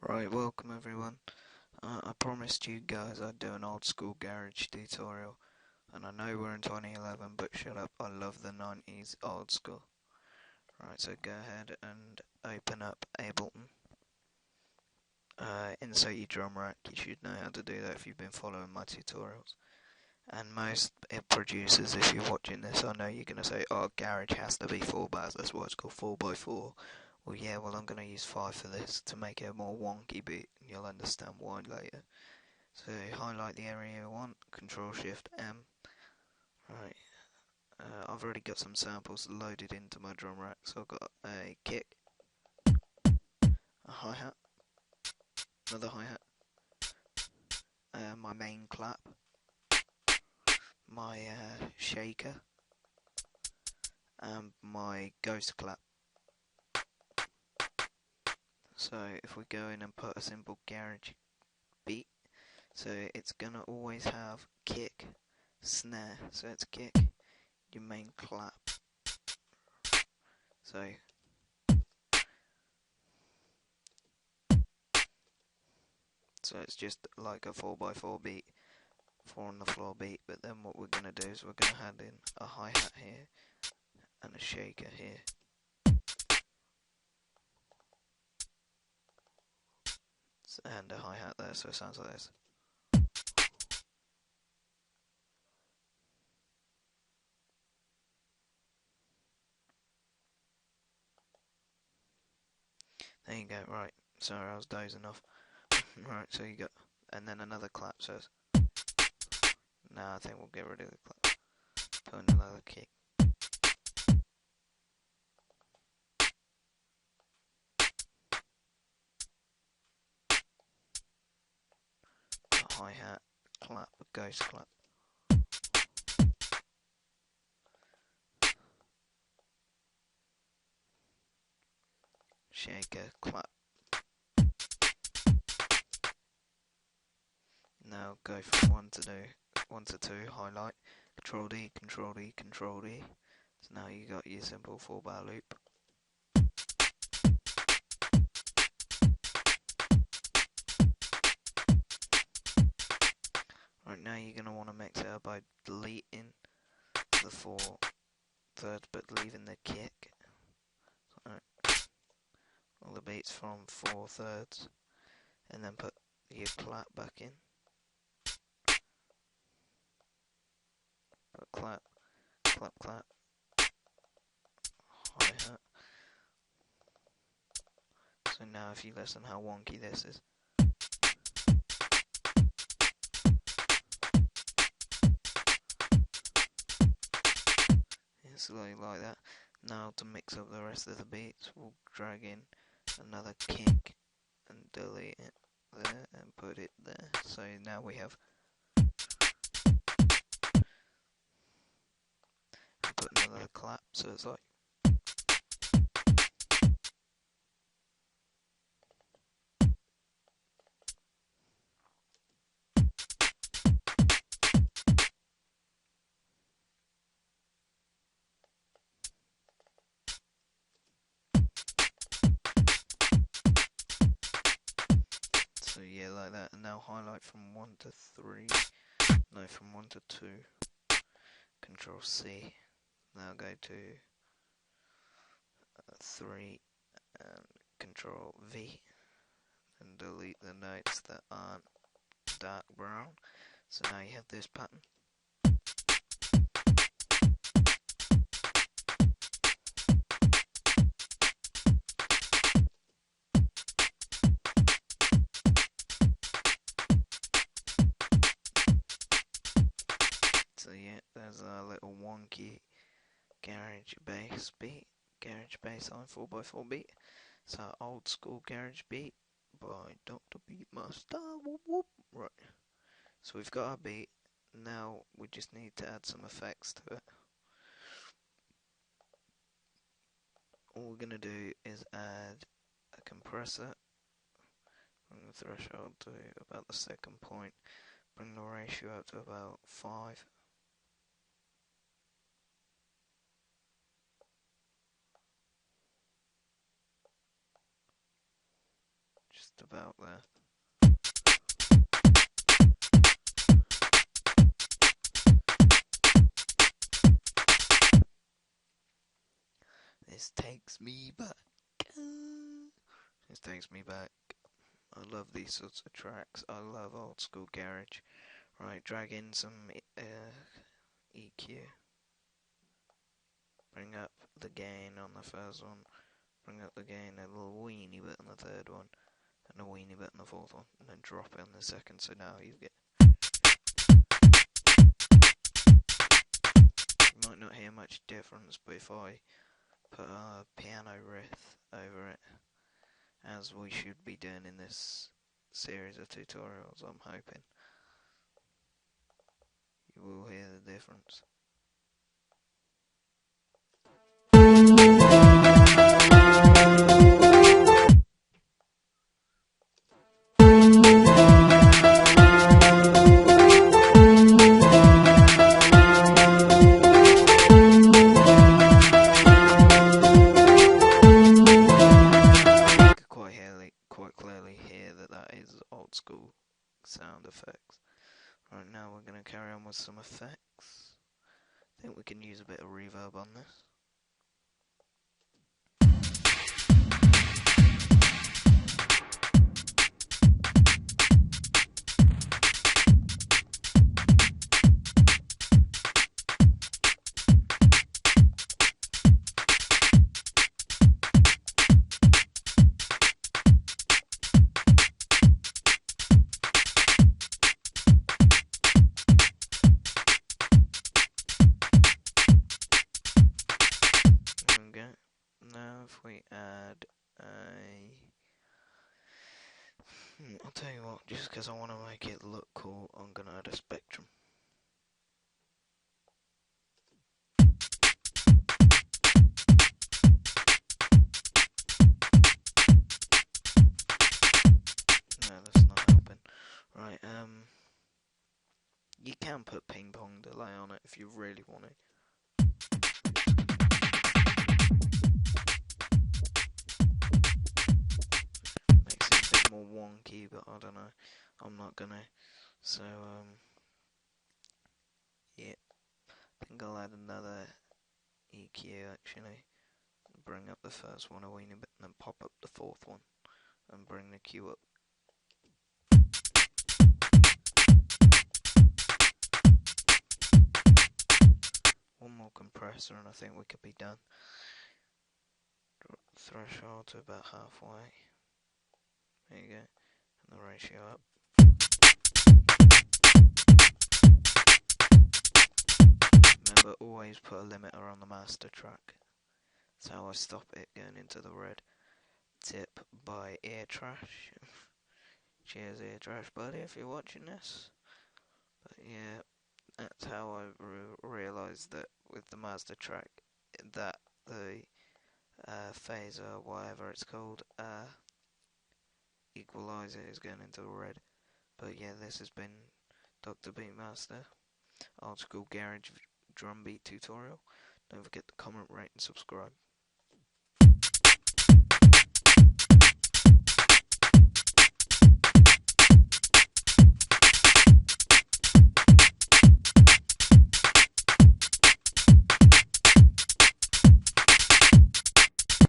Right, welcome everyone. I promised you guys I'd do an old school garage tutorial, and I know we're in 2011, but shut up, I love the 90s old school. Right, so go ahead and open up Ableton. Insert your drum rack, you should know how to do that if you've been following my tutorials. And most producers, if you're watching this, I know you're going to say, oh, garage has to be 4 bars, that's why it's called 4x4. Well, yeah, well, I'm going to use 5 for this to make it a more wonky beat, and you'll understand why later. So, highlight the area you want, Control Shift M. Right, I've already got some samples loaded into my drum rack, so I've got a kick, a hi-hat, another hi-hat, my main clap, my shaker, and my ghost clap. So if we go in and put a simple garage beat, so it's gonna always have kick, snare, so it's kick, your main clap. So it's just like a 4x4 beat, 4 on the floor beat, but then what we're gonna do is we're gonna add in a hi-hat here and a shaker here. And a hi-hat there, so it sounds like this. There you go, right. Sorry, I was dozing off. Right, so you got, and then another clap says. Now I think we'll get rid of the clap. Put in another kick. A hi-hat, clap, a ghost clap. Shaker, clap. Now go from 1 to 2, highlight, Control D, Control D, Control D. So now you got your simple 4-bar loop. Right, now you're going to want to mix it up by deleting the 4/3 but leaving the kick. So, all the beats from 4/3, and then put your clap back in. Put clap, clap, clap, hi-hat. So now if you listen how wonky this is. It's like that. Now to mix up the rest of the beats, we'll drag in another kick and delete it there and put it there. So now we have, put another clap, so it's like. So yeah, like that, and now highlight from 1 to 3, no, from 1 to 2, Control C, now go to 3 and Control V, and delete the notes that aren't dark brown, so now you have this pattern. So yeah, there's a little wonky garage bass beat, garage bass on 4x4 beat. So old school garage beat by Dr. Beatmaster. Whoop whoop. Right. So we've got our beat. Now we just need to add some effects to it. All we're gonna do is add a compressor. Bring the threshold to about the second point. Bring the ratio up to about 5. Just just about there. This takes me back. This takes me back. I love these sorts of tracks. I love old school garage. Right, drag in some EQ. Bring up the gain on the first one. Bring up the gain a little weeny bit on the third one. And a weeny bit on the fourth one. And then drop it on the second. So now you get... You might not hear much difference, but if I put a piano riff over it, as we should be doing in this series of tutorials, I'm hoping, you will hear the difference. Quite clearly hear that is old school sound effects. Right, now we're going to carry on with some effects. I think we can use a bit of reverb on this. Now if we add I'll tell you what, just because I want to make it look cool, I'm going to add a spectrum. No, that's not helping. Right, you can put ping pong delay on it if you really want it. Makes it a bit more wonky, but I don't know. I'm not gonna. So, yeah. I think I'll add another EQ actually. Bring up the first one a weeny bit and then pop up the fourth one. And bring the Q up. One more compressor and I think we could be done. Threshold to about halfway. There you go. And the ratio up. Remember, always put a limiter on the master track. That's how I stop it going into the red. Tip by Ear Trash. Cheers, Ear Trash buddy, if you're watching this. But yeah, that's how I realised that with the master track, that the phaser, whatever it's called, equalizer is going into the red. But yeah, this has been Dr. Beatmaster, old school garage drum beat tutorial. Don't forget to comment, rate and subscribe.